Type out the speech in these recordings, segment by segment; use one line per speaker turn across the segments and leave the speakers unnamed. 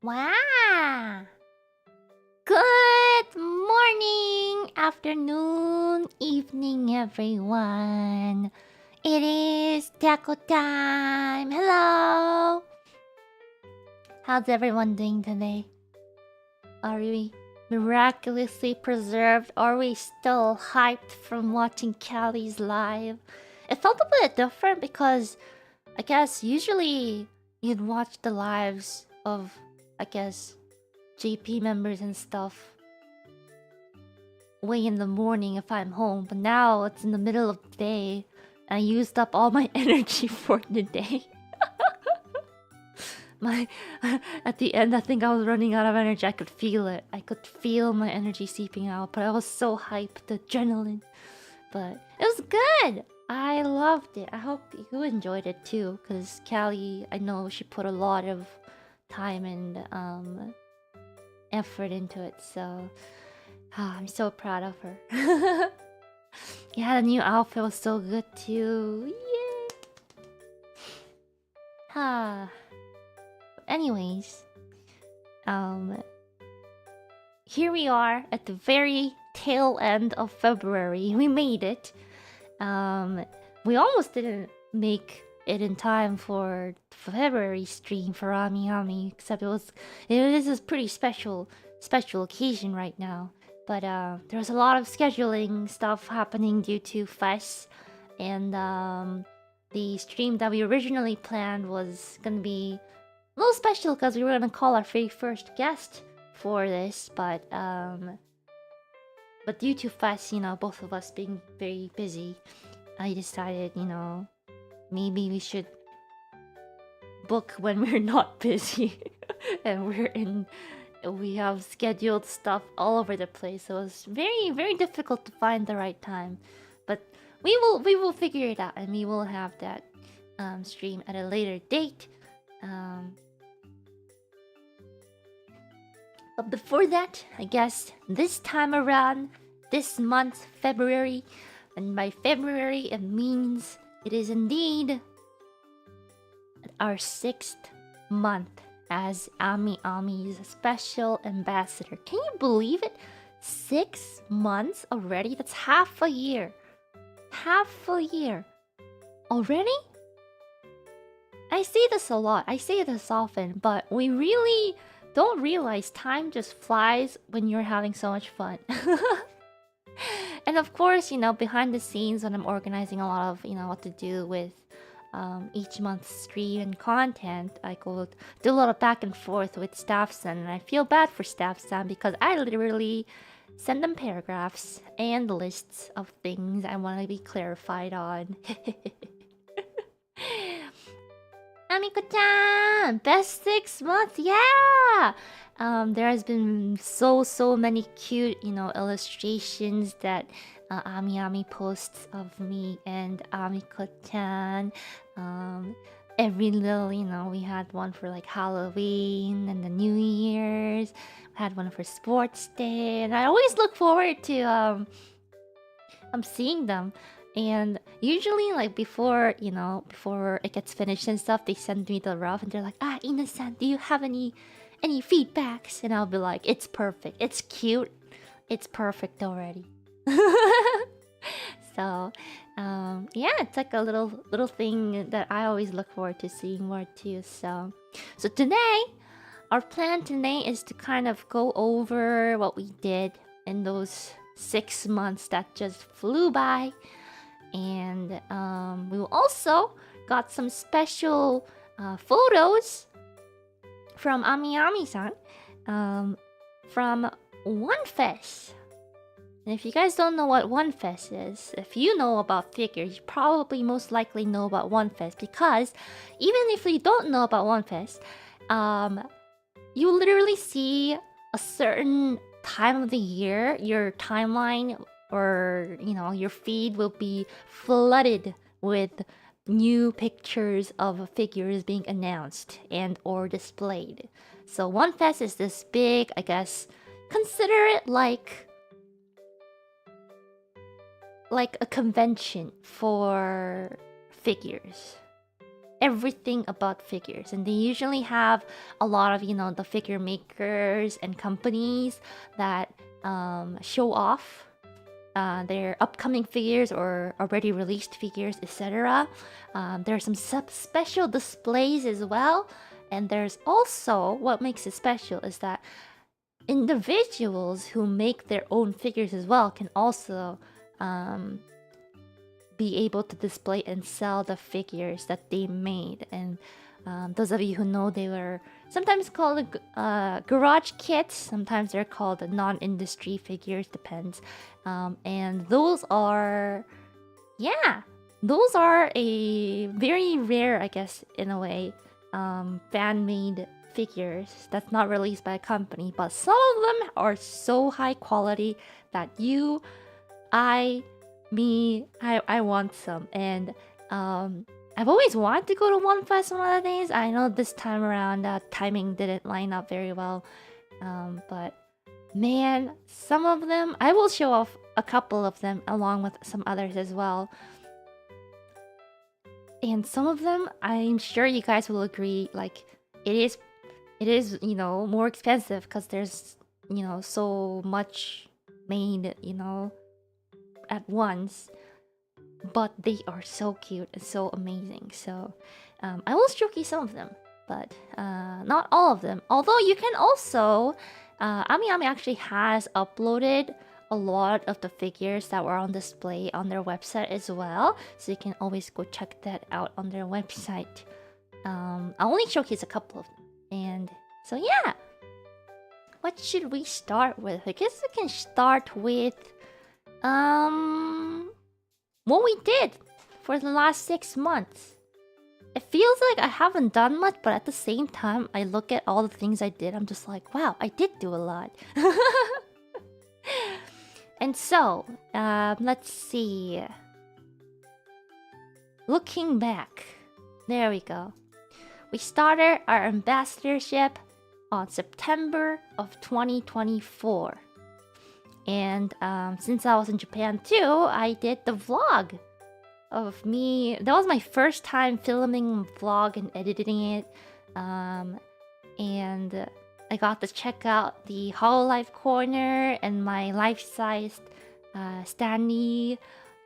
Wow! Good morning, afternoon, evening, everyone. It is taco time. Hello. How's everyone doing today? Are we miraculously preserved? Are we still hyped from watching Callie's live? It felt a bit different because I guess usually you'd watch the lives of, I guess, JP members and stuff way in the morning if I'm home, but now it's in the middle of the day. I used up all my energy for the day. At the end, I think I was running out of energy. I could feel it. I could feel my energy seeping out, but I was so hyped, the adrenaline. But it was good. I loved it. I hope you enjoyed it too, because Callie, I know she put a lot of time and effort into it, so I'm so proud of her. Yeah, the new outfit was so good too. Yay! Anyways, here we are at the very tail end of February. We made it. We almost didn't make it in time for February stream for AmiAmi, except it is a pretty special occasion right now. But there's a lot of scheduling stuff happening due to FES, and the stream that we originally planned was gonna be a little special because we were gonna call our very first guest for this, but due to FES, you know, both of us being very busy, I decided, you know, maybe we should book when we're not busy and we have scheduled stuff all over the place. So it's very, very difficult to find the right time, but we will figure it out, and we will have that stream at a later date. But before that, I guess this time around, this month, February, and by February it means it is indeed our 6th month as AmiAmi's special ambassador. Can you believe it? 6 months already? That's half a year. Half a year. Already? I say this a lot. I say this often, but we really don't realize time just flies when you're having so much fun. And of course, you know, behind the scenes when I'm organizing a lot of, you know, what to do with each month's stream and content, I go do a lot of back and forth with Staff-san, and I feel bad for Staff-san because I literally send them paragraphs and lists of things I want to be clarified on. Amiko-chan! Best 6 months, yeah! There has been so many cute, you know, illustrations that AmiAmi posts of me and Amiko-chan. Every little, you know, we had one for like Halloween and the New Year's. We had one for Sports Day, and I always look forward to seeing them. And usually, like before, you know, before it gets finished and stuff, they send me the rough, and they're like, Ina-san, do you have any feedbacks? And I'll be like, it's perfect, it's cute, it's perfect already. So, yeah, it's like a little thing that I always look forward to seeing more too. So today, our plan today is to kind of go over what we did in those 6 months that just flew by. And we also got some special photos from AmiAmi-san from OneFest. And if you guys don't know what OneFest is, if you know about figures, you probably most likely know about OneFest, because even if you don't know about OneFest, you literally see a certain time of the year, your timeline or, you know, your feed will be flooded with new pictures of figures being announced and or displayed. So OneFest is this big, I guess, consider it like a convention for figures. everything about figures, and they usually have a lot of, you know, the figure makers and companies that show off their upcoming figures or already released figures, etc. There are some special displays as well, and there's also what makes it special is that individuals who make their own figures as well can also be able to display and sell the figures that they made. And those of you who know, they were sometimes called garage kits, sometimes they're called non-industry figures, depends. And those are, yeah, those are a very rare, I guess, in a way, fan-made figures that's not released by a company, but some of them are so high quality that I want some. And I've always wanted to go to One Fest one of the days. I know this time around timing didn't line up very well, but man, some of them, I will show off a couple of them along with some others as well. And some of them, I'm sure you guys will agree, like it is, you know, more expensive because there's, you know, so much made, you know, at once. But they are so cute and so amazing. So I will showcase some of them, but not all of them. Although you can also, AmiAmi actually has uploaded a lot of the figures that were on display on their website as well. So you can always go check that out on their website. I'll only showcase a couple of them. And so yeah, what should we start with? I guess we can start with what we did for the last 6 months. It feels like I haven't done much, but at the same time, I look at all the things I did, I'm just like, wow, I did do a lot. And so, let's see. Looking back, there we go. We started our ambassadorship on September of 2024. And since I was in Japan too, I did the vlog of me. That was my first time filming vlog and editing it. And I got to check out the hololive corner and my life-sized standee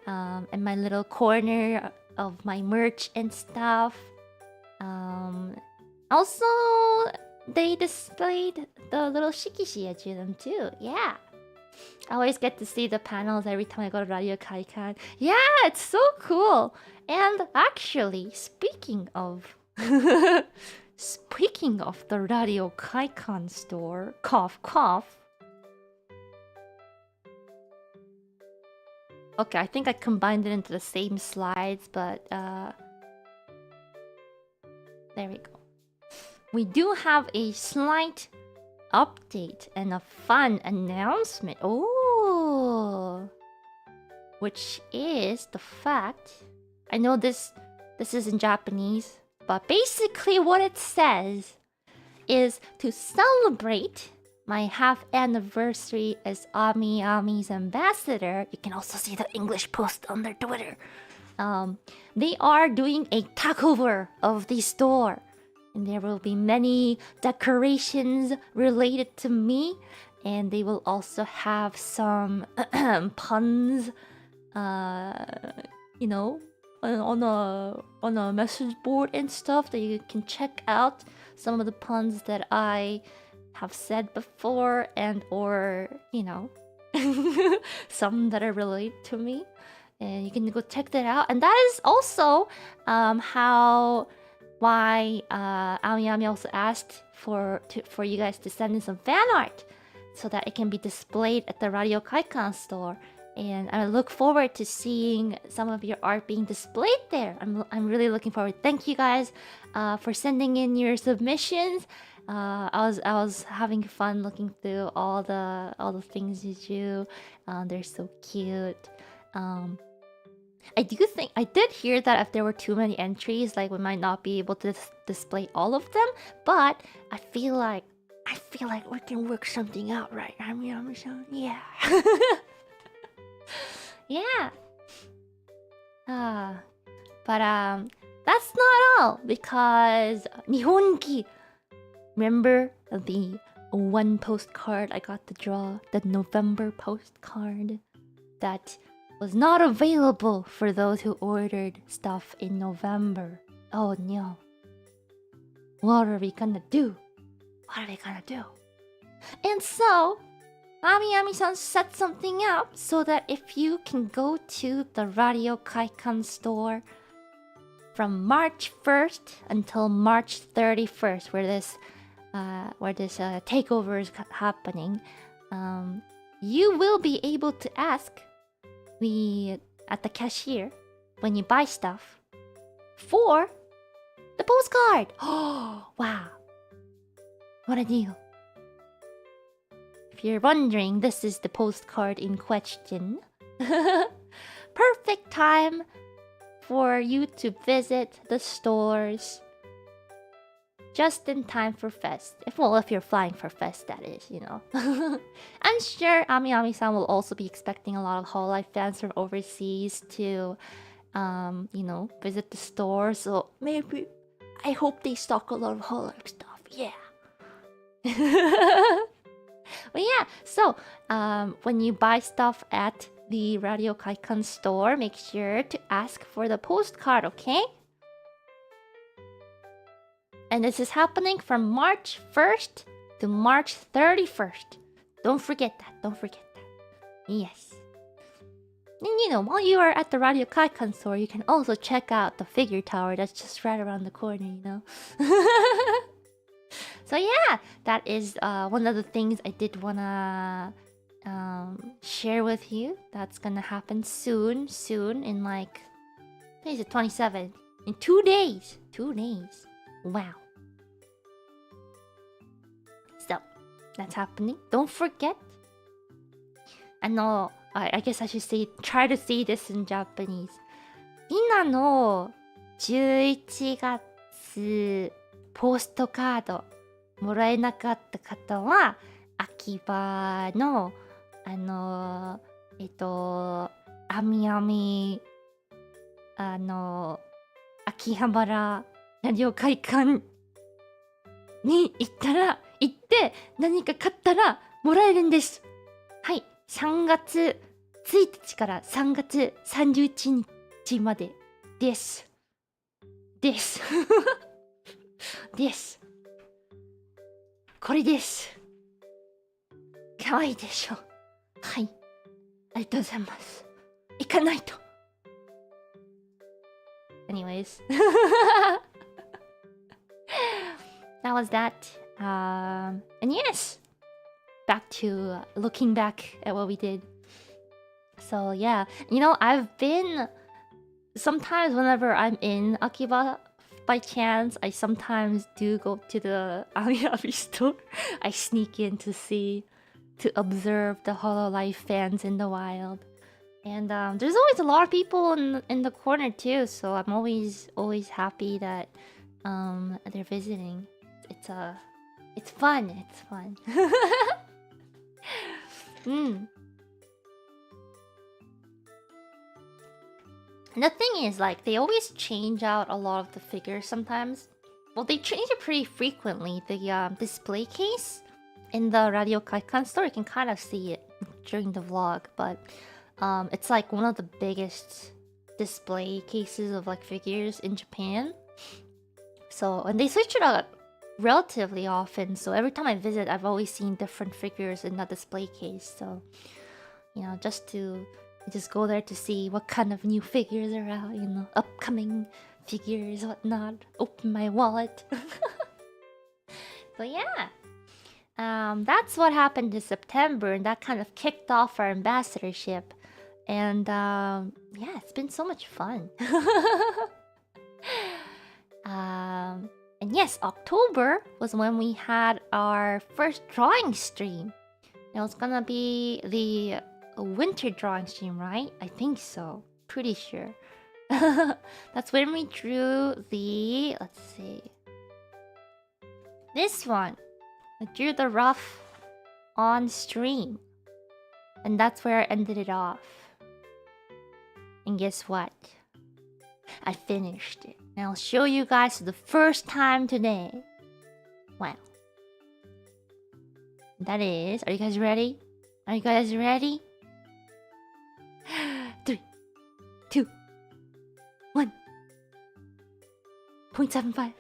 and my little corner of my merch and stuff. Also, they displayed the little shikishi I drew them too. Yeah. I always get to see the panels every time I go to Radio Kaikan. Yeah, it's so cool. And actually, speaking of the Radio Kaikan store, cough cough. Okay, I think I combined it into the same slides, but there we go. We do have a slight update and a fun announcement. Oh, which is the fact, I know this is in Japanese, but basically what it says is to celebrate my half anniversary as AmiAmi's ambassador. You can also see the English post on their Twitter. They are doing a takeover of the store. And there will be many decorations related to me. And they will also have some puns, you know, on a message board and stuff that you can check out. Some of the puns that I have said before, and or, you know, some that are related to me. And you can go check that out. And that is also why AmiAmi also asked for you guys to send in some fan art so that it can be displayed at the Radio Kaikan store. And I look forward to seeing some of your art being displayed there. I'm really looking forward. Thank you guys for sending in your submissions. I was having fun looking through all the things you do. They're so cute. I did hear that if there were too many entries, like we might not be able to display all of them. But I feel like we can work something out, right? Yeah. Yeah. But That's not all, because Nihonki. Remember the one postcard I got to draw, the November postcard that was not available for those who ordered stuff in November. Oh no. What are we gonna do? What are we gonna do? And so, AmiAmi-san set something up so that if you can go to the Radio Kaikan store from March 1st until March 31st, where this takeover is happening, you will be able to ask at the cashier when you buy stuff for the postcard. Oh, wow. What a deal. If you're wondering, this is the postcard in question. Perfect time for you to visit the stores just in time for Fest. If you're flying for Fest, that is, you know. I'm sure AmiAmi-san will also be expecting a lot of hololive fans from overseas to, visit the store. So maybe, I hope they stock a lot of hololive stuff. Yeah. But yeah, so when you buy stuff at the Radio Kaikan store, make sure to ask for the postcard, okay? And this is happening from March 1st to March 31st. Don't forget that. Don't forget that. Yes. And while you are at the Radio Kaikan store, you can also check out the figure tower that's just right around the corner, So yeah, that is one of the things I did wanna share with you. That's gonna happen soon, in like, I think it's the 27th. In 2 days. 2 days. Wow. So, that's happening. Don't forget. I guess I should try to say this in Japanese. みんなの11月ポストカードもらえなかった方は、秋葉の、AmiAmi、秋葉原ラジオ会館に行って何か買ったらもらえるんです。はい、3月1日から3月31日までです。です。です。これです。かわいいでしょ。はい。ありがとうございます。行かないと。Anyways. That was that. And yes. Back to looking back at what we did. So yeah. I've been... Sometimes whenever I'm in Akihabara, by chance, I sometimes do go to the AmiAmi store. I sneak in to observe the hololive fans in the wild. And there's always a lot of people in the corner too, so I'm always happy that they're visiting. It's fun. It's fun. And the thing is, like, they always change out a lot of the figures sometimes. Well, they change it pretty frequently. The display case in the Radio Kaikan store, you can kind of see it during the vlog, but it's like one of the biggest display cases of like figures in Japan. So, and they switch it out relatively often. So every time I visit, I've always seen different figures in the display case. So, just go there to see what kind of new figures are out, upcoming figures, whatnot. Open my wallet. So yeah. That's what happened in September, and that kind of kicked off our ambassadorship. And yeah, it's been so much fun. And yes, October was when we had our first drawing stream. It was gonna be the winter drawing stream, right? I think so. Pretty sure. That's when we drew the... Let's see. This one. I drew the rough on stream. And that's where I ended it off. And guess what? I finished it. And I'll show you guys for the first time today. Wow. That is... Are you guys ready? Are you guys ready? 3, 2, 1. 0.75.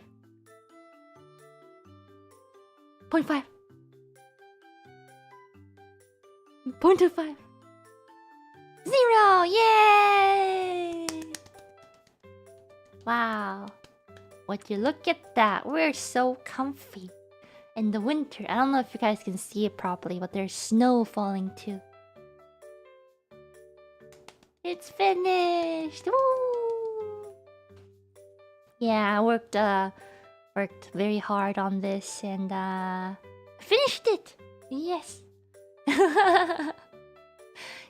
0.5. 0.25. 0! Yay! Wow. Would you look at that? We're so comfy. In the winter. I don't know if you guys can see it properly, but there's snow falling too. It's finished! Woo! Yeah, I worked very hard on this and finished it! Yes!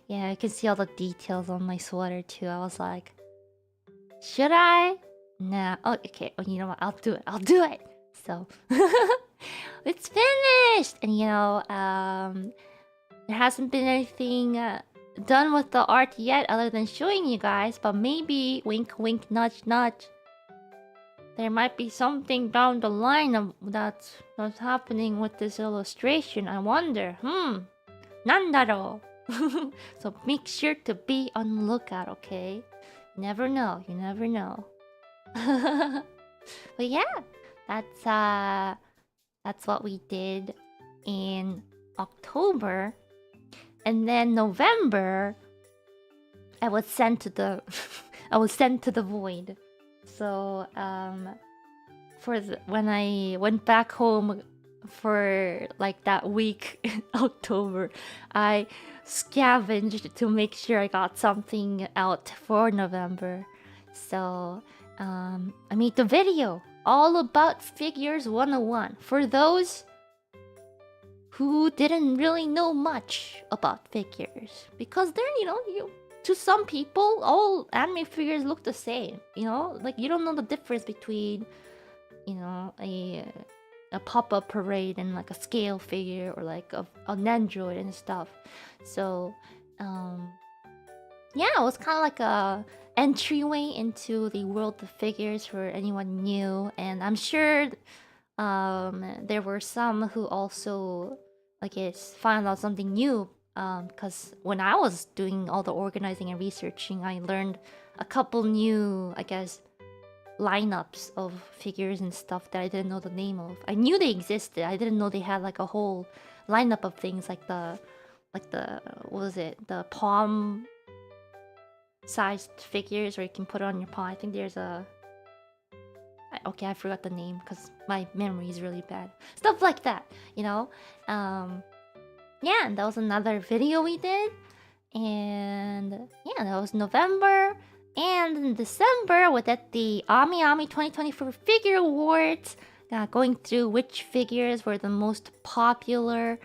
Yeah, I can see all the details on my sweater too. I was like, should I? Nah. Oh, okay. Oh, you know what? I'll do it. I'll do it! So, it's finished! And you know, there hasn't been anything done with the art yet other than showing you guys, but maybe, wink wink nudge nudge, there might be something down the line of that's happening with this illustration. I wonder. Nandaro. So make sure to be on the lookout, okay? You never know. You never know. But yeah, that's what we did in October. And then November, I was sent to the I was sent to the void. So when I went back home for like that week in October, I scavenged to make sure I got something out for November. So I made the video all about Figures 101 for those who didn't really know much about figures, because they're, to some people, all anime figures look the same. Like you don't know the difference between, a pop-up parade and like a scale figure or like an android and stuff. So, yeah, it was kind of like a entryway into the world of figures for anyone new, and I'm sure there were some who also, I guess, found out something new. Because when I was doing all the organizing and researching, I learned a couple new, I guess, lineups of figures and stuff that I didn't know the name of. I knew they existed. I didn't know they had like a whole lineup of things like the what was it? The palm sized figures where you can put it on your palm. I think there's a... Okay, I forgot the name because my memory is really bad. Stuff like that, yeah, and that was another video we did. And yeah, that was November. And in December, we did the AmiAmi 2024 Figure Awards, going through which figures were the most popular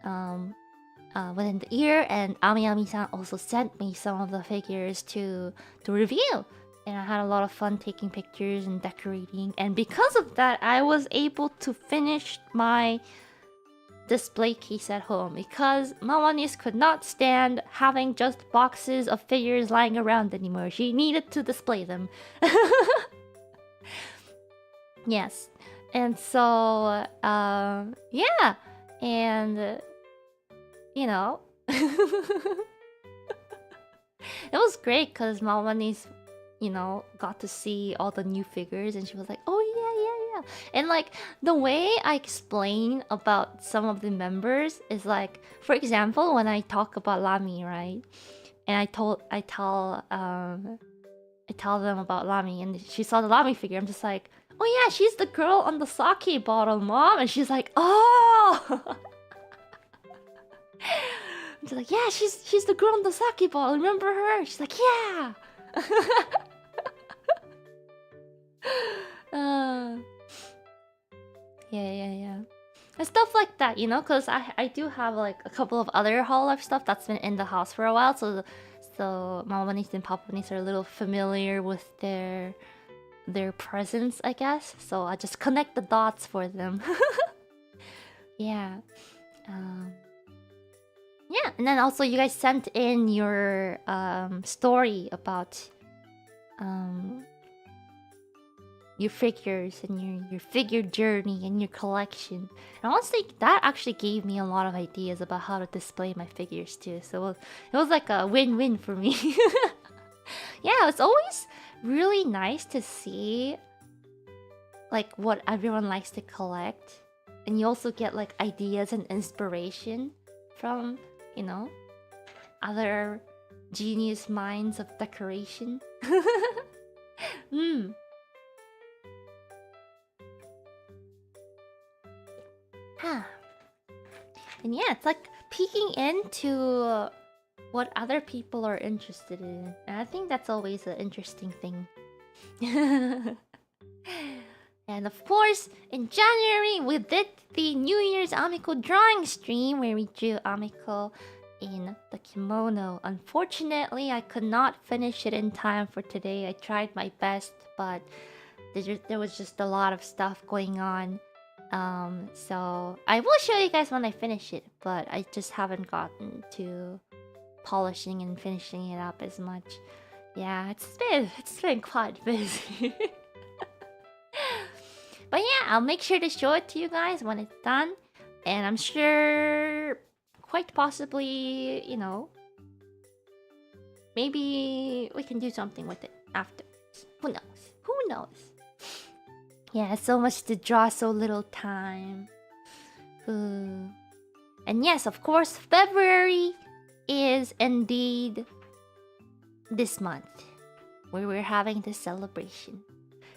within the year. And AmiAmi-san also sent me some of the figures to review. And I had a lot of fun taking pictures and decorating. And because of that, I was able to finish my display case at home, because Mawanis could not stand having just boxes of figures lying around anymore. She needed to display them. Yes. And so, yeah. And, it was great because Mawanis, got to see all the new figures, and she was like, oh yeah. And like the way I explain about some of the members is like, for example, when I talk about Lami, right? And I tell them about Lami, and she saw the Lami figure. I'm just like, oh yeah, she's the girl on the sake bottle, mom. And she's like, oh. I'm just like, yeah, she's the girl on the sake bottle. Remember her? She's like, yeah. Yeah. And stuff like that, because I do have like a couple of other hololive stuff that's been in the house for a while, so Mamanis and Papanis are a little familiar with their presence, I guess. So I just connect the dots for them. Yeah. Yeah, and then also you guys sent in your story about your figures and your figure journey and your collection. And honestly, that actually gave me a lot of ideas about how to display my figures too. So it was like a win-win for me. Yeah, it's always really nice to see like what everyone likes to collect, and you also get like ideas and inspiration from, you know, other genius minds of decoration. Hmm. Huh. And yeah, it's like peeking into what other people are interested in. And I think that's always an interesting thing. And of course, in January, we did the New Year's Amiko drawing stream where we drew Amiko in the kimono. Unfortunately, I could not finish it in time for today. I tried my best, but there was just a lot of stuff going on. So I will show you guys when I finish it, but I just haven't gotten to polishing and finishing it up as much. Yeah, it's been quite busy. But yeah, I'll make sure to show it to you guys when it's done. And I'm sure, quite possibly, you know, maybe we can do something with it afterwards. Who knows? Who knows? Yeah, so much to draw, so little time. And yes, of course, February is indeed this month where we're having this celebration.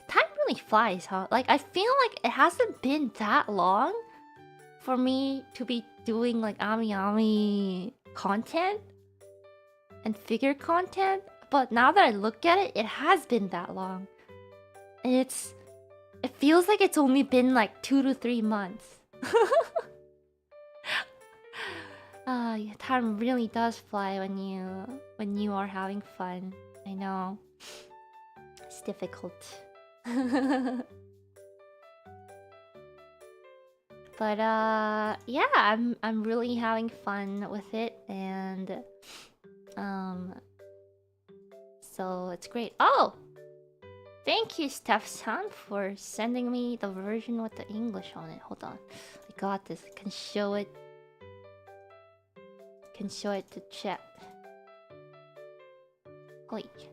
Time really flies, huh? Like, I feel like it hasn't been that long for me to be doing like AmiAmi content and figure content, but now that I look at it, it has been that long. And it feels like it's only been like 2 to 3 months. Yeah, time really does fly when you are having fun. I know. It's difficult. But yeah, I'm really having fun with it, and so it's great. Oh, thank you, Steph-san, for sending me the version with the English on it. Hold on, I got this. I can show it. Can show it to chat. Wait.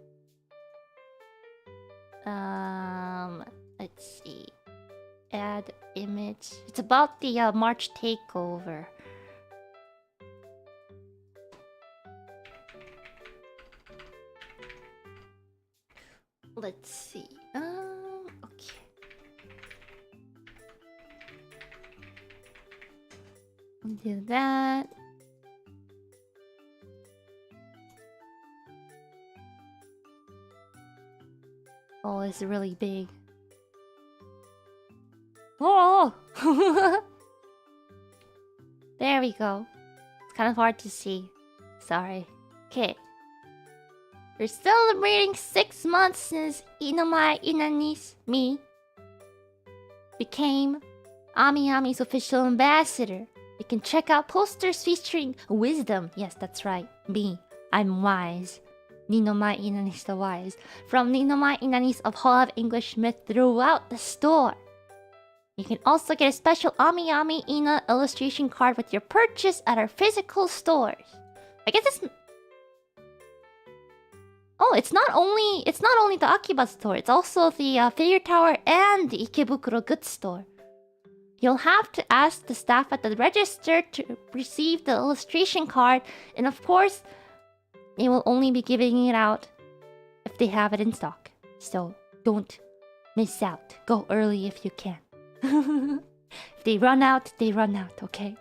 Let's see. Add image. It's about the March takeover. Let's see. Okay. We'll do that. Oh, it's really big. Oh! There we go. It's kind of hard to see. Sorry. Okay. We're celebrating 6 months since Ninomae Inani's me became AmiAmi's official ambassador. You can check out posters featuring wisdom. Yes, that's right. Me. I'm wise. Ninomae Inanis the Wise. From Ninomae Inanis of hololive English myth throughout the store. You can also get a special AmiAmi Ina illustration card with your purchase at our physical stores. I guess it's... Oh, it's not only the Akihabara store, it's also the Figure Tower and the Ikebukuro goods store. You'll have to ask the staff at the register to receive the illustration card, and of course, they will only be giving it out if they have it in stock. So don't miss out. Go early if you can. If they run out, okay?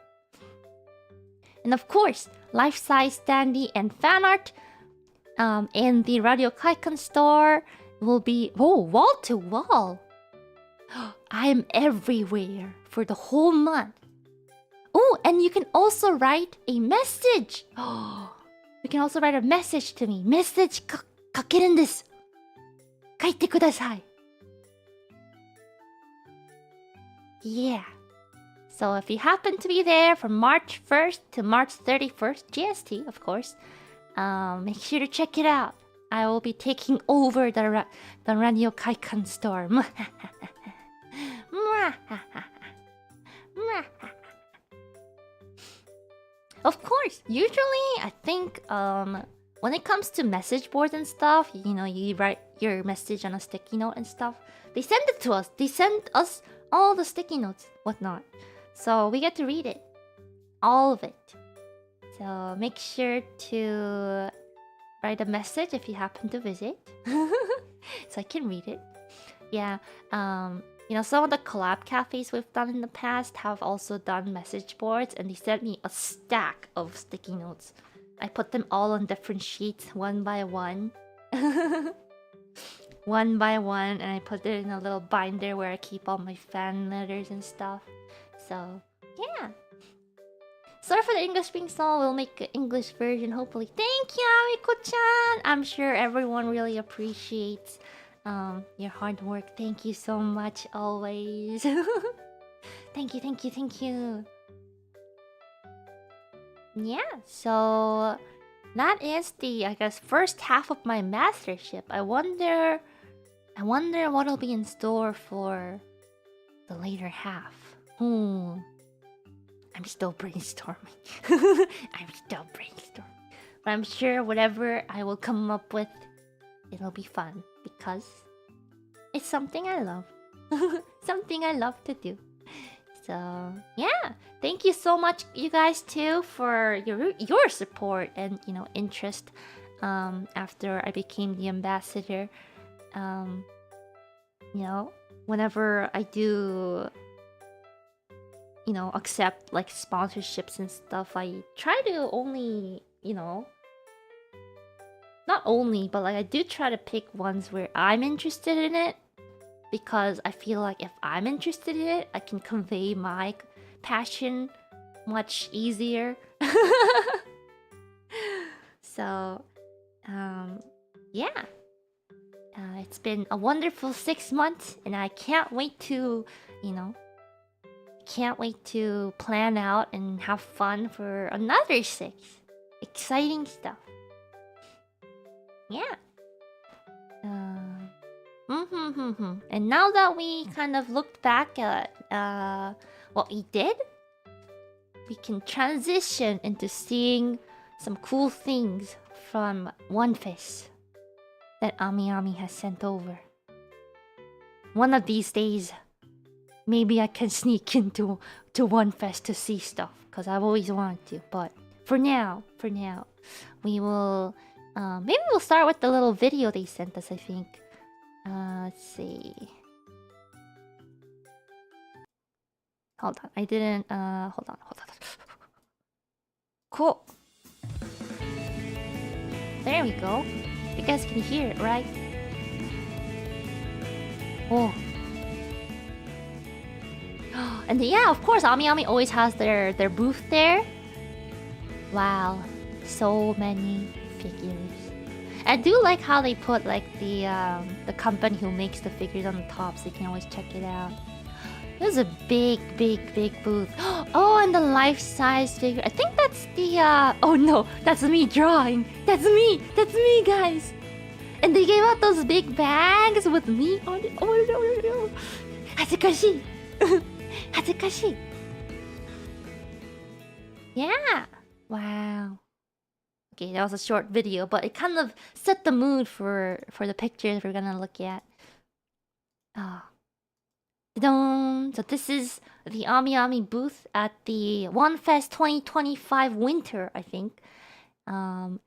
And of course, life-size standee and fan art in the Radio Kaikan store will be... Oh, wall to wall! I am everywhere for the whole month. Oh, and you can also write a message! Oh, you can also write a message to me. Message かけるんです。書いてください。Yeah. So if you happen to be there from March 1st to March 31st, GST, of course, make sure to check it out. I will be taking over the Radio Kaikan store. Of course, usually I think when it comes to message boards and stuff, you know, you write your message on a sticky note and stuff. They send it to us. They send us all the sticky notes, whatnot. So we get to read it, all of it. So make sure to write a message if you happen to visit, so I can read it. Yeah, you know, some of the collab cafes we've done in the past have also done message boards, and they sent me a stack of sticky notes. I put them all on different sheets, one by one. One by one, and I put it in a little binder where I keep all my fan letters and stuff. So, yeah. Sorry for the English being small. We'll make an English version, hopefully. Thank you, Amiko-chan! I'm sure everyone really appreciates your hard work. Thank you so much, always. Thank you, thank you, thank you. Yeah, so that is the, I guess, first half of my mastership. I wonder what'll be in store for the later half. I'm still brainstorming. But I'm sure whatever I will come up with, it'll be fun because it's something I love. Something I love to do. So, yeah. Thank you so much, you guys, too, for your support and, you know, interest after I became the ambassador. You know, whenever I do, you know, accept like sponsorships and stuff, I try to only, you know, not only, but like I do try to pick ones where I'm interested in it, because I feel like if I'm interested in it, I can convey my passion much easier. So, yeah. It's been a wonderful 6 months, and I can't wait to, you know, plan out and have fun for another 6. Exciting stuff. Yeah. And now that we kind of looked back at what we did, we can transition into seeing some cool things from One Fest that AmiAmi has sent over. One of these days, maybe I can sneak into One Fest to see stuff, because I've always wanted to. But for now, we will maybe we'll start with the little video they sent us, I think. Let's see. Hold on, I didn't hold on. Cool. There we go. You guys can hear it, right? Oh. And yeah, of course, AmiAmi always has their booth there. Wow, so many figures. I do like how they put like the company who makes the figures on the top, so you can always check it out. This is a big booth. Oh, and the life-size figure. I think that's the oh no, that's me drawing. That's me, guys. And they gave out those big bags with me on it. Oh no. Hazukashi. Hazukashi. Yeah. Wow. Okay, that was a short video, but it kind of set the mood for the pictures we're gonna look at. So this is the AmiAmi booth at the One Fest 2025 winter, I think. And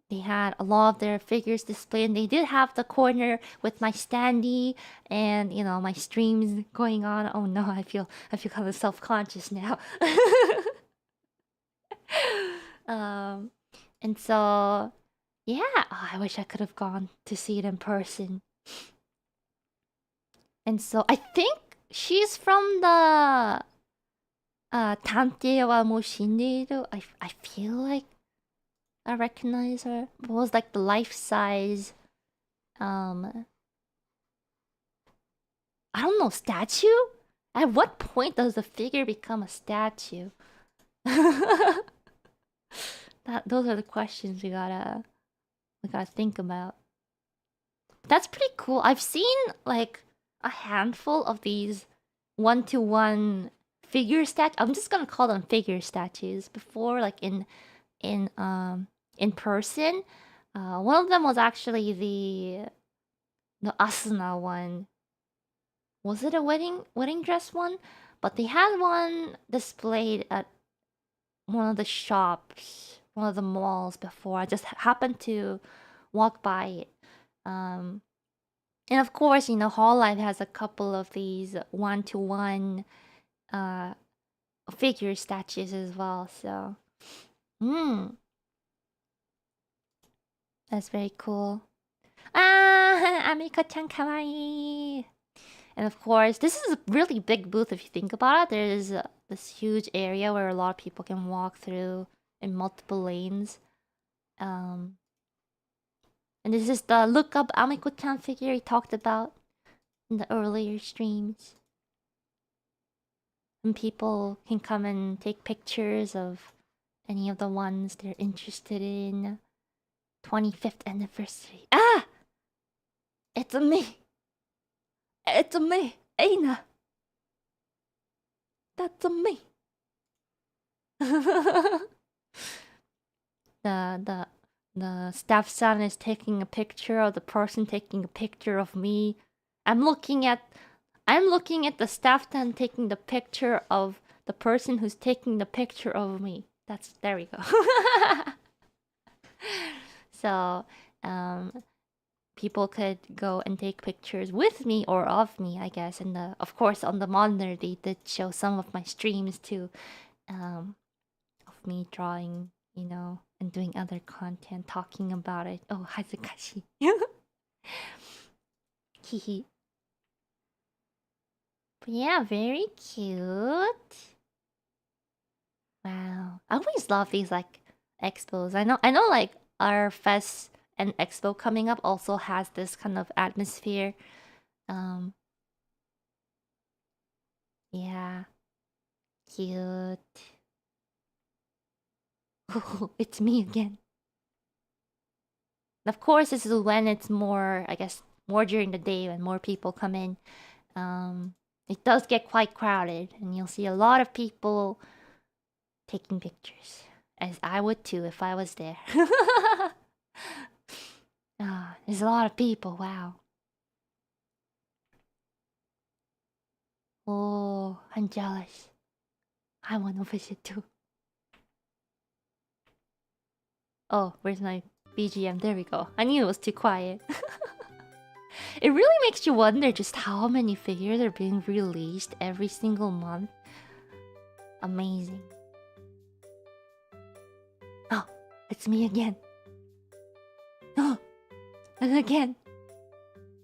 they had a lot of their figures displayed, and they did have the corner with my standee and, you know, my streams going on. Oh no, I feel kind of self-conscious now. And so, yeah, I wish I could have gone to see it in person. And so I think she's from the Tante wa mo Shinderu. I feel like I recognize her. It was like the life-size I don't know, statue? At what point does the figure become a statue? Those are the questions we gotta we gotta think about. That's pretty cool. I've seen like a handful of these one-to-one figure I'm just gonna call them figure statues before, like in person. One of them was actually the Asuna one. Was it a wedding dress one? But they had one displayed at one of the shops, one of the malls before. I just happened to walk by it. And of course, you know, hololive has a couple of these one-to-one figure statues as well. So, that's very cool. Ah, Amiko-chan kawaii. And of course, this is a really big booth if you think about it. There's this huge area where a lot of people can walk through in multiple lanes. And this is the look up Amiko-chan figure he talked about in the earlier streams. And people can come and take pictures of any of the ones they're interested in. 25th anniversary. Ah! It's a me! It's a me! Aina! That's a me! The staff son is taking a picture of the person taking a picture of me. I'm looking at the staff son taking the picture of the person who's taking the picture of me. There we go. So, people could go and take pictures with me or of me, I guess. And of course, on the monitor, they did show some of my streams too, of me drawing, you know, and doing other content, talking about it. Oh, hazukashi. Hihi. But yeah, very cute. Wow, I always love these like expos. I know, like our fest and expo coming up also has this kind of atmosphere. Yeah, cute. Oh, it's me again. Of course, this is when it's more, I guess, more during the day when more people come in. It does get quite crowded, and you'll see a lot of people taking pictures, as I would too if I was there. There's a lot of people, wow. Oh, I'm jealous. I want to visit too. Oh, where's my BGM? There we go. I knew it was too quiet. It really makes you wonder just how many figures are being released every single month. Amazing. Oh, it's me again. Oh, and again.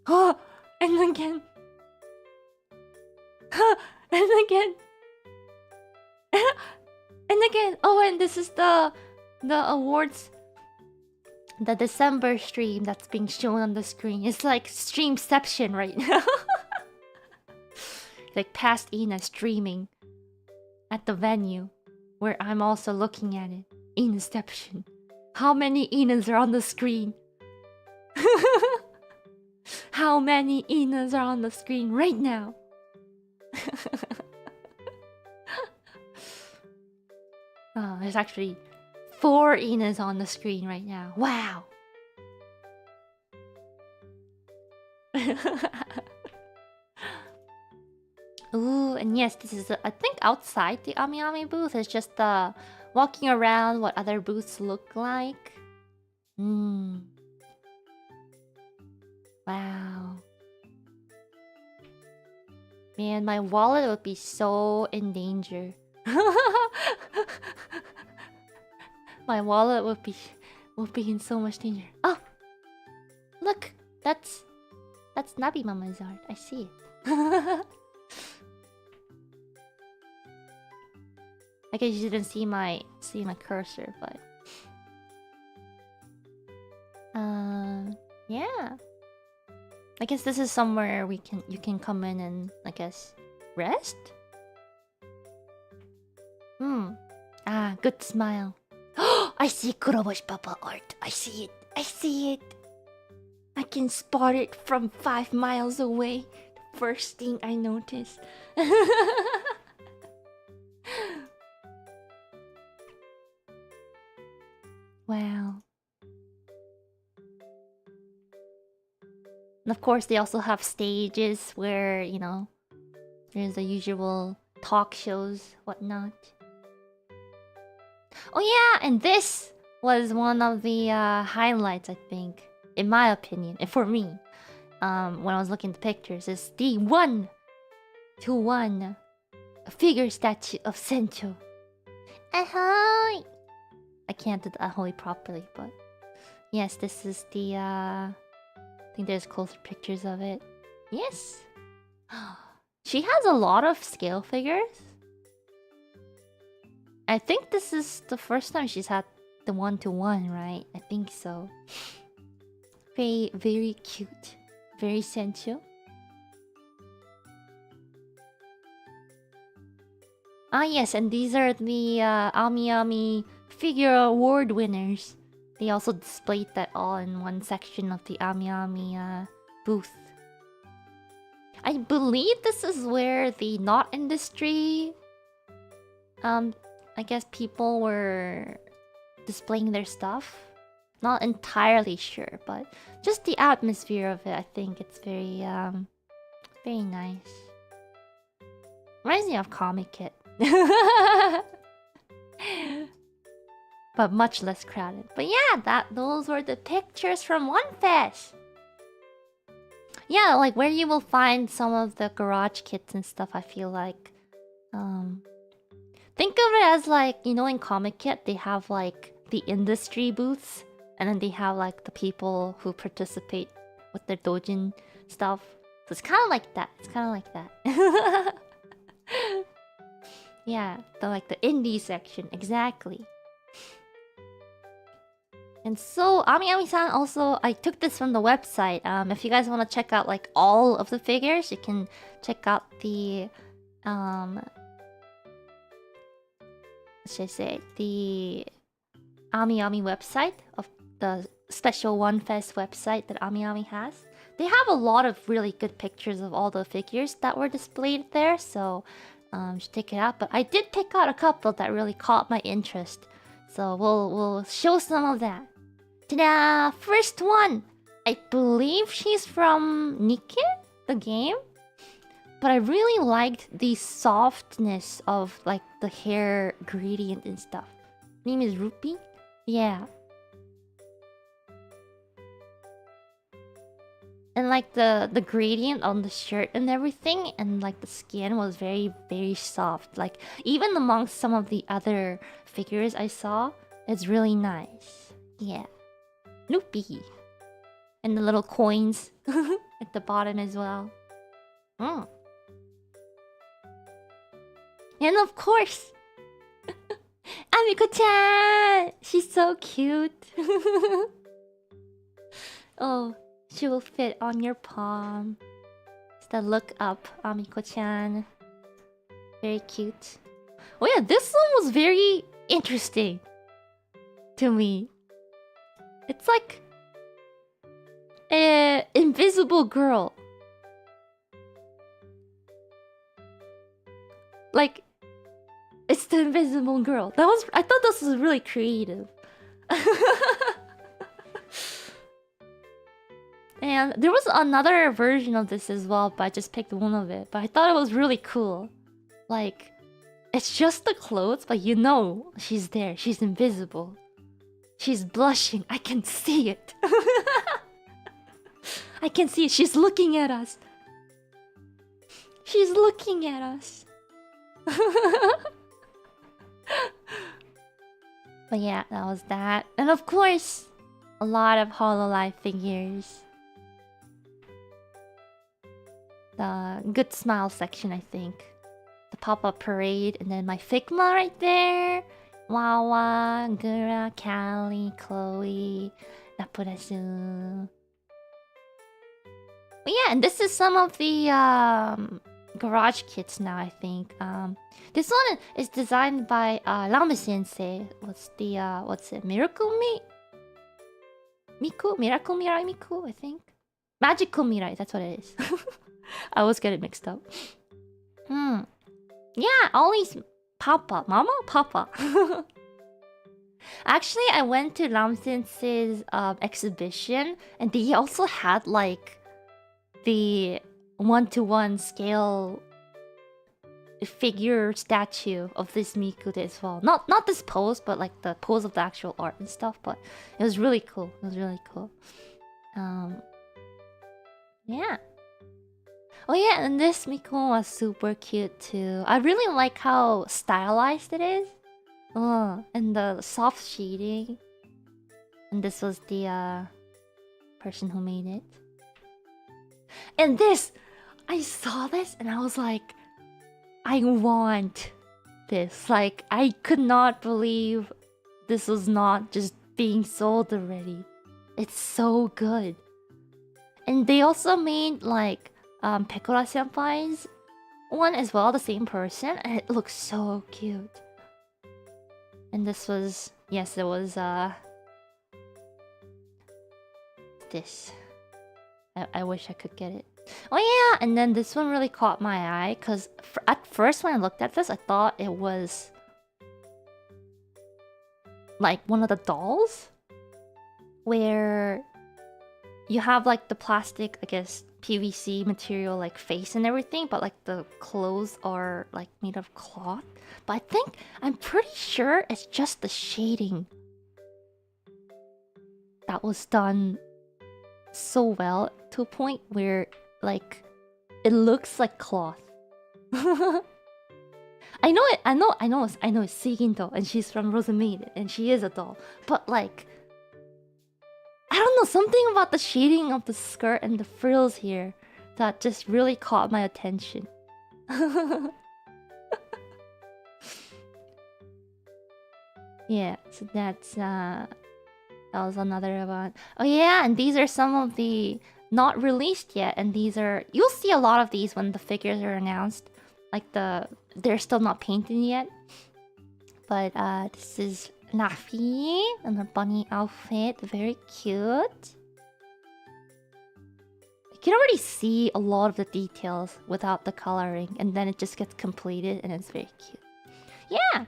Oh, and again. Oh, and again. And again. Oh, and this is the awards. The December stream that's being shown on the screen. It's like streamception right now. Like past Ina streaming at the venue where I'm also looking at it. Inaception. How many Inas are on the screen? How many Inas are on the screen right now? Oh, there's actually 4 Inas on the screen right now. Wow. Ooh, and yes, this is, I think, outside the AmiAmi booth. It's just walking around what other booths look like. Wow. Man, my wallet would be so in danger. My wallet would be in so much danger. Oh! Look! That's Nabi Mama's art. I see it. I guess you didn't see my cursor, but yeah. I guess this is somewhere you can come in and, I guess, rest? Ah, good smile. I see Kuroboshi Papa art. I see it. I see it. I can spot it from 5 miles away. First thing I noticed. Wow. And of course, they also have stages where, you know, there's the usual talk shows, whatnot. Oh yeah, and this was one of the highlights, I think, in my opinion, and for me, when I was looking at the pictures, is the 1-to-1 figure statue of Sencho. Ahoy! I can't do the ahoy properly, but yes, this is the I think there's closer pictures of it. Yes. She has a lot of scale figures. I think this is the first time she's had the 1-to-1, right? I think so. Very, very cute. Very sensual. Ah yes, and these are the AmiAmi figure award winners. They also displayed that all in one section of the AmiAmi booth. I believe this is where the knot industry, I guess people were displaying their stuff. Not entirely sure, but just the atmosphere of it, I think it's very, very nice. Reminds me of Comic Kit. But much less crowded. But yeah, those were the pictures from One Fest. Yeah, like where you will find some of the garage kits and stuff, I feel like. Think of it as like, you know, in Comic Kit, they have like the industry booths. And then they have like the people who participate with their doujin stuff. So it's kind of like that. It's kind of like that. Yeah, like the indie section. Exactly. And so, AmiAmi-san also, I took this from the website. If you guys want to check out like all of the figures, you can check out the, what should I say, the AmiAmi website of the special One Fest website that AmiAmi has. They have a lot of really good pictures of all the figures that were displayed there, so you should check it out. But I did pick out a couple that really caught my interest, so we'll show some of that. Ta-da! First one! I believe she's from Nikke, the game. But I really liked the softness of like the hair gradient and stuff. Her name is Rupi? Yeah. And like the gradient on the shirt and everything, and like the skin was very, very soft. Like even amongst some of the other figures I saw, it's really nice. Yeah. Loopy. And the little coins at the bottom as well. Mm. And of course, Amiko-chan! She's so cute. Oh, she will fit on your palm. It's the look up, Amiko-chan. Very cute. Oh yeah, this one was very interesting to me. It's like an invisible girl. Like, it's the invisible girl. I thought this was really creative. And there was another version of this as well, but I just picked one of it. But I thought it was really cool. Like, it's just the clothes, but you know she's there. She's invisible. She's blushing. I can see it. I can see it. She's looking at us. She's looking at us. But yeah, that was that. And of course, a lot of hololive figures. The Good Smile section, I think. The pop-up parade, and then my Figma right there. Wawa, Gura, Callie, Chloe, Napurasu. But yeah, and this is some of the garage kits now, I think. This one is designed by Rame Sensei. What's it? Miracle Meat? Miku? Miracle Mirai Miku, I think. Magical Mirai, that's what it is. I always get it mixed up. Yeah, always Papa. Mama? Papa. Actually, I went to Ramsens's exhibition, and they also had like the 1-to-1 scale figure statue of this Miku as well. Not this pose, but like the pose of the actual art and stuff. But it was really cool. It was really cool. Yeah. Oh yeah, and this Miku was super cute too. I really like how stylized it is. And the soft shading. And this was the person who made it. And this, I saw this and I was like, I want this. Like, I could not believe this was not just being sold already. It's so good. And they also made like Pekora Senpai's one as well, the same person, and it looks so cute. And this was, yes, it was this. I wish I could get it. Oh yeah, and then this one really caught my eye because at first when I looked at this, I thought it was like one of the dolls where you have like the plastic, I guess, PVC material like face and everything, but like the clothes are like made of cloth. But I'm pretty sure it's just the shading that was done so well to a point where like it looks like cloth. I know it's Siginto and she's from Rosamade and she is a doll, but like I don't know, something about the shading of the skirt and the frills here that just really caught my attention. Yeah, so that was another one. Oh yeah, and these are some of the not released yet, and these are, you'll see a lot of these when the figures are announced. Like they're still not painted yet. But this is Nafi in her bunny outfit, very cute. You can already see a lot of the details without the coloring, and then it just gets completed and it's very cute. Yeah!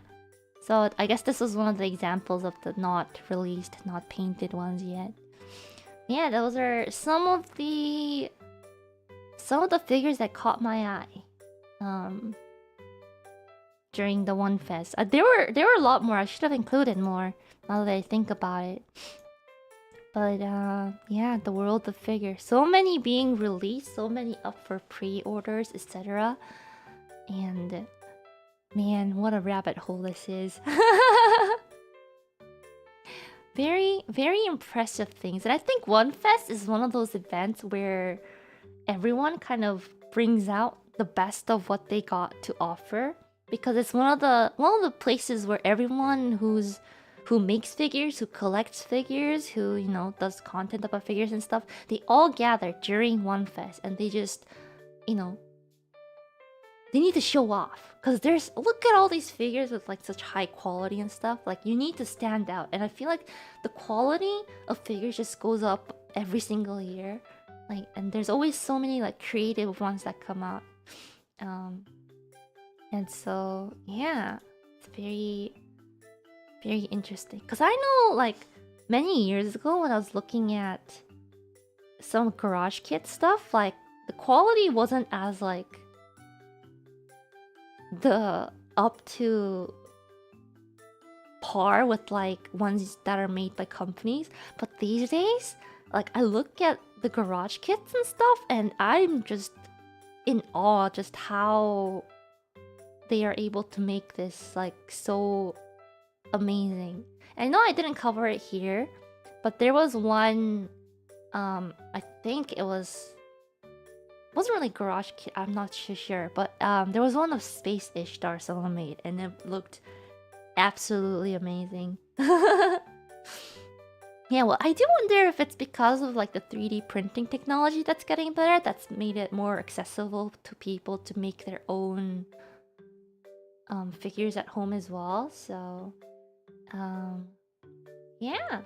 So I guess this was one of the examples of the not released, not painted ones yet. Yeah, those are some of the figures that caught my eye. During the One Fest. There were a lot more. I should have included more now that I think about it. But yeah, the world of figures. So many being released, so many up for pre-orders, etc. And man, what a rabbit hole this is. Very, very impressive things. And I think One Fest is one of those events where everyone kind of brings out the best of what they got to offer. Because it's one of the places where everyone who makes figures, who collects figures, who, you know, does content about figures and stuff, they all gather during One Fest and they just, you know, they need to show off. Because look at all these figures with like such high quality and stuff. Like, you need to stand out. And I feel like the quality of figures just goes up every single year. Like, and there's always so many like creative ones that come out. And so, yeah, it's very, very interesting. Because I know, like, many years ago when I was looking at some garage kit stuff, like, the quality wasn't as, like, up to par with, like, ones that are made by companies. But these days, like, I look at the garage kits and stuff, and I'm just in awe just how they are able to make this like so amazing. I know I didn't cover it here, but there was one I think it wasn't really garage kit, I'm not sure, but there was one of Space Ishtar someone made and it looked absolutely amazing. Yeah, well, I do wonder if it's because of like the 3D printing technology that's getting better, that's made it more accessible to people to make their own figures at home as well. So yeah,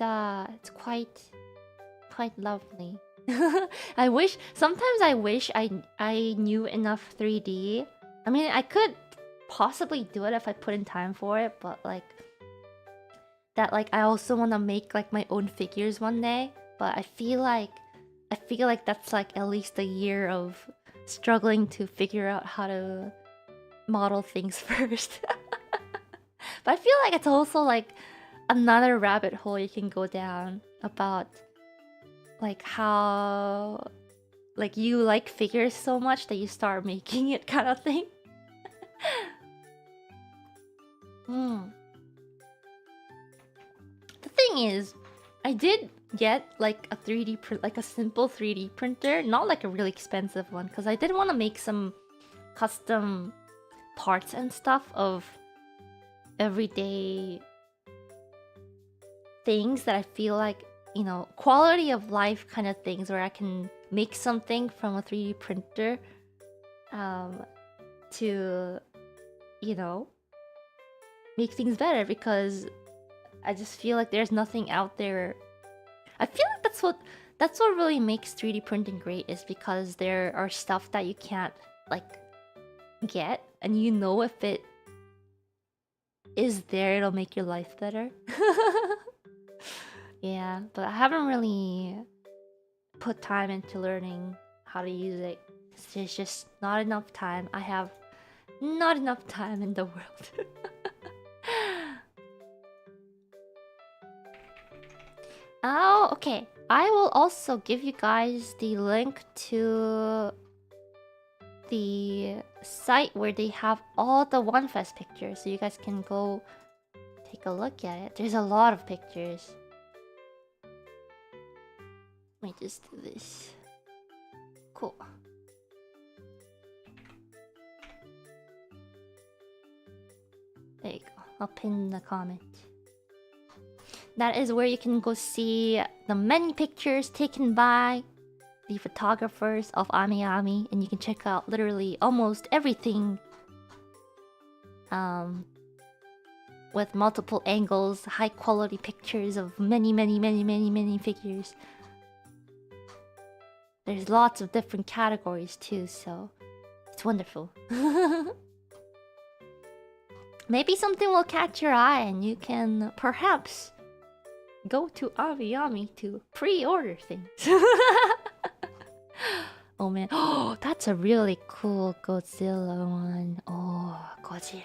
it's quite lovely. Sometimes I wish I knew enough 3D. I mean, I could possibly do it if I put in time for it, but like I also want to make like my own figures one day, but I feel like that's like at least a year of struggling to figure out how to model things first. But I feel like it's also like another rabbit hole you can go down about like how like you like figures so much that you start making it kind of thing. The thing is, I did get like a 3D print, like a simple 3D printer, not like a really expensive one, because I did want to make some custom parts and stuff of everyday things that I feel like, you know, quality of life kind of things where I can make something from a 3D printer to, you know, make things better, because I just feel like there's nothing out there. I feel like that's what really makes 3D printing great, is because there are stuff that you can't like get, and you know if it is there, it'll make your life better. Yeah, but I haven't really put time into learning how to use it. There's just not enough time. I have not enough time in the world. Oh, okay. I will also give you guys the link to the site where they have all the OneFest pictures, so you guys can go take a look at it. There's a lot of pictures. Let me just do this. Cool. There you go. I'll pin the comment. That is where you can go see the many pictures taken by the photographers of AmiAmi, and you can check out literally almost everything with multiple angles, high quality pictures of many figures. There's lots of different categories too, so it's wonderful. Maybe something will catch your eye and you can perhaps go to AmiAmi to pre-order things. Oh man, oh, that's a really cool Godzilla one. Oh, Godzilla.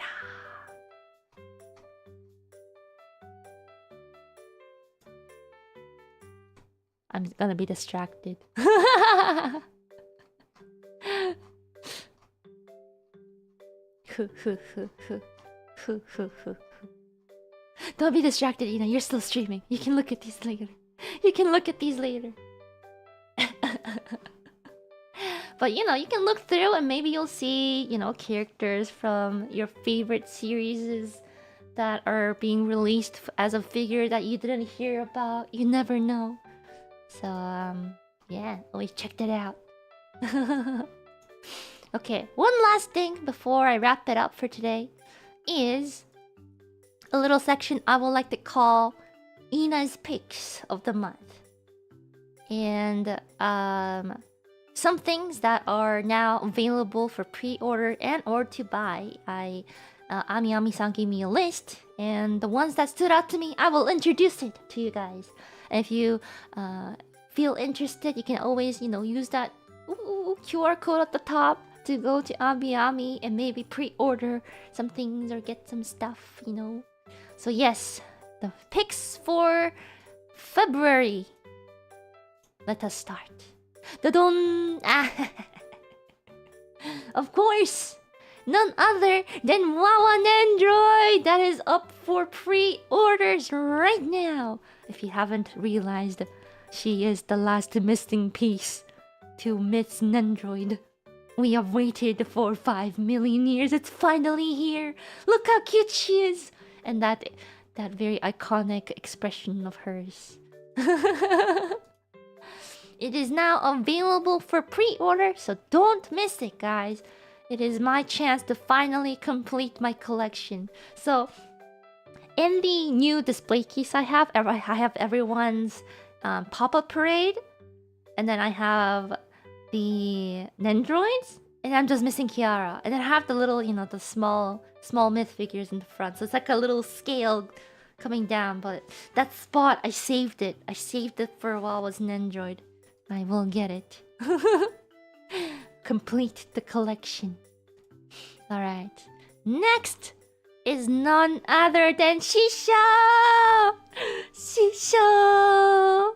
I'm gonna be distracted. Don't be distracted, Ina. You're still streaming. You can look at these later. You can look at these later. But you know, you can look through and maybe you'll see, you know, characters from your favorite series that are being released as a figure that you didn't hear about. You never know. So, yeah, always check that out. Okay, one last thing before I wrap it up for today is a little section I would like to call Ina's Picks of the Month. And some things that are now available for pre-order and or to buy. AmiAmi-san gave me a list, and the ones that stood out to me, I will introduce it to you guys. And if you feel interested, you can always, you know, use that QR code at the top to go to AmiAmi and maybe pre-order some things or get some stuff, you know. So yes, the picks for February. Let us start. Da-dun! Of course, none other than Wawan Android that is up for pre-orders right now. If you haven't realized, she is the last missing piece to Miss Nendroid. We have waited for 5 million years. It's finally here. Look how cute she is. And that very iconic expression of hers. It is now available for pre-order, so don't miss it, guys. It is my chance to finally complete my collection. So, in the new display case I have everyone's pop-up parade, and then I have the Nendroids, and I'm just missing Kiara. And then I have the little, you know, the small myth figures in the front. So it's like a little scale coming down, but that spot, I saved it. I saved it for a while as an Android. I will get it. Complete the collection. Alright. Next is none other than Shisho! Shisho!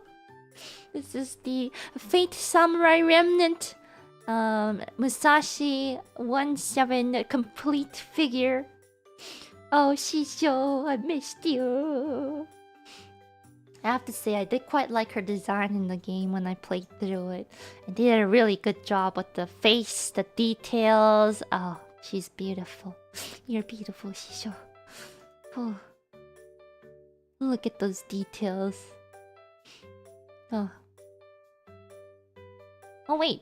This is the Fate Samurai Remnant Musashi 1/7 complete figure. Oh, Shisho, I missed you. I have to say, I did quite like her design in the game when I played through it. I did a really good job with the face, the details. Oh, she's beautiful. You're beautiful, Shisho. Oh. Look at those details. Oh. Oh wait,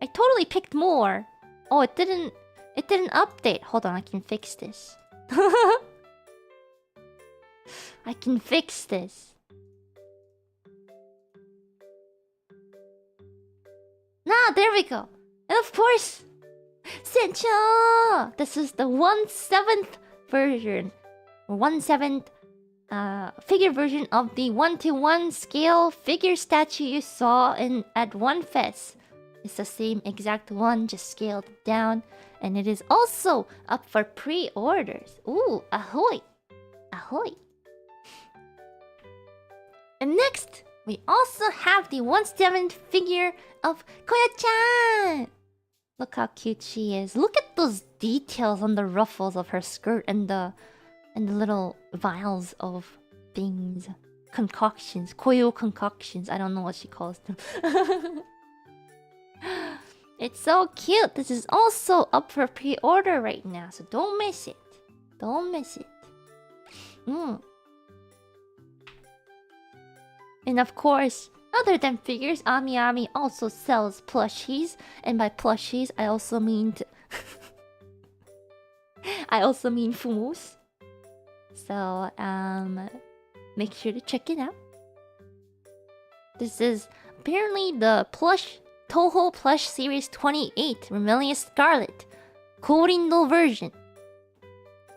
I totally picked more. Oh, it didn't update. Hold on, I can fix this. I can fix this. Nah, there we go. And of course, Sencho! This is the 1/7 version. 1/7 figure version of the 1:1 scale figure statue you saw at One Fest. It's the same exact one, just scaled down. And it is also up for pre-orders. Ooh, ahoy! Ahoy! And next, we also have the 1/7 figure of Koya-chan! Look how cute she is. Look at those details on the ruffles of her skirt and the little vials of things. Concoctions. Koyo concoctions. I don't know what she calls them. It's so cute. This is also up for pre-order right now, so don't miss it. Don't miss it. And of course, other than figures, AmiAmi also sells plushies. And by plushies, I also mean fumos. So, make sure to check it out. This is apparently the Toho Plush Series 28 Remelius Scarlet Korindo version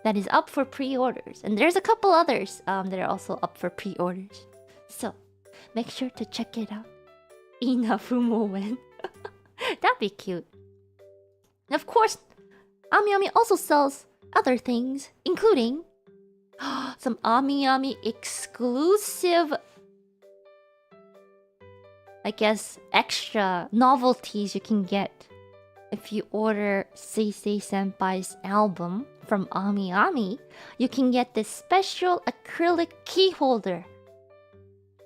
that is up for pre-orders. And there's a couple others that are also up for pre-orders. So, make sure to check it out. Inafumoen. That'd be cute. And of course, AmiAmi also sells other things, including some AmiAmi exclusive, I guess, extra novelties you can get if you order Seisei Senpai's album from AmiAmi. You can get this special acrylic key holder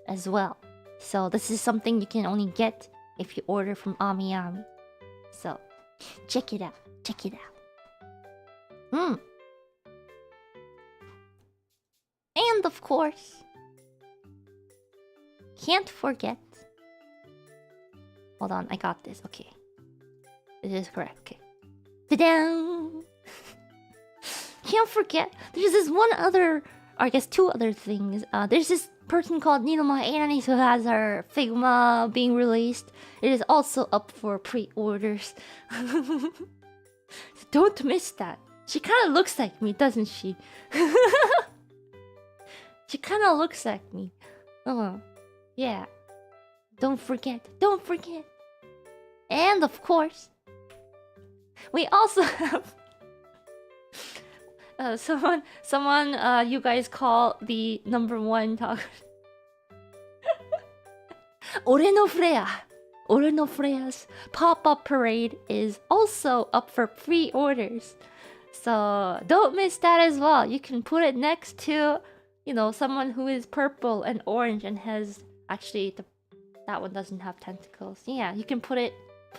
as well. So this is something you can only get if you order from AmiAmi. So check it out. Check it out. And of course, can't forget. Hold on, I got this. Okay. This is correct. Okay. Ta-da! Can't forget. There's this one other, or I guess two other things. There's this person called Ninomae who has her Figma being released. It is also up for pre-orders. Don't miss that. She kind of looks like me, doesn't she? She kind of looks like me. Yeah. Don't forget. Don't forget. And of course, we also have someone you guys call the #1 talk. Ore no Freya. Ore no Freya's pop-up parade is also up for pre-orders. So don't miss that as well. You can put it next to, you know, someone who is purple and orange and has actually that one doesn't have tentacles. Yeah, you can put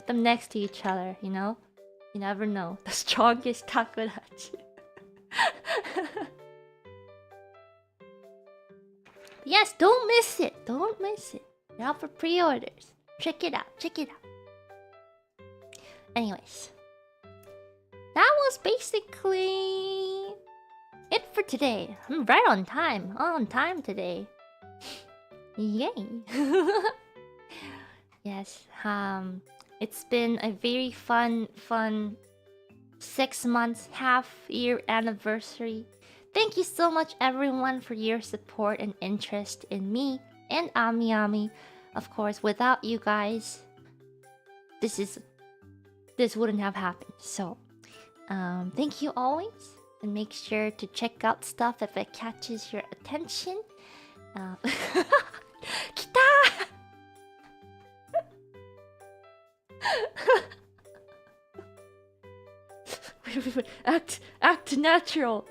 them next to each other, you know? You never know. The strongest Takodachi. Yes, don't miss it. Don't miss it. They're out for pre-orders. Check it out. Check it out. Anyways, that was basically it for today. I'm right on time. On time today. Yay. Yes. It's been a very fun 6 months, half-year anniversary. Thank you so much, everyone, for your support and interest in me and AmiAmi. Of course, without you guys, this wouldn't have happened. So, thank you always, and make sure to check out stuff if it catches your attention. Kita! Wait. Act natural.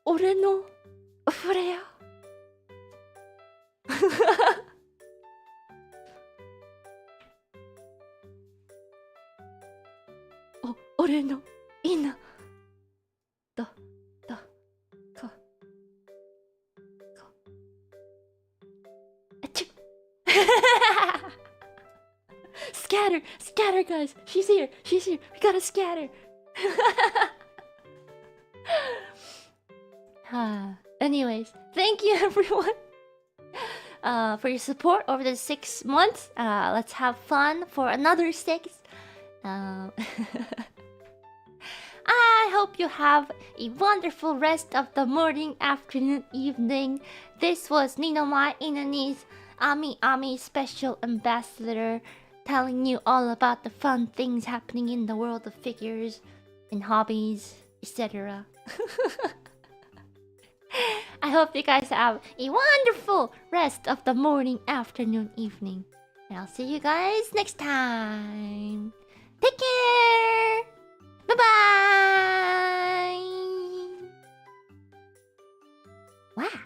Ore no flare. Ore no ina. Da. Ka. Achoo. Scatter, guys. She's here. We gotta scatter. Anyways, thank you everyone for your support over the 6 months. Let's have fun for another 6. I hope you have a wonderful rest of the morning, afternoon, evening. This was Ninomae Inani's AmiAmi Special Ambassador, telling you all about the fun things happening in the world of figures and hobbies, etc. I hope you guys have a wonderful rest of the morning, afternoon, evening. And I'll see you guys next time. Take care! Bye-bye! Wow.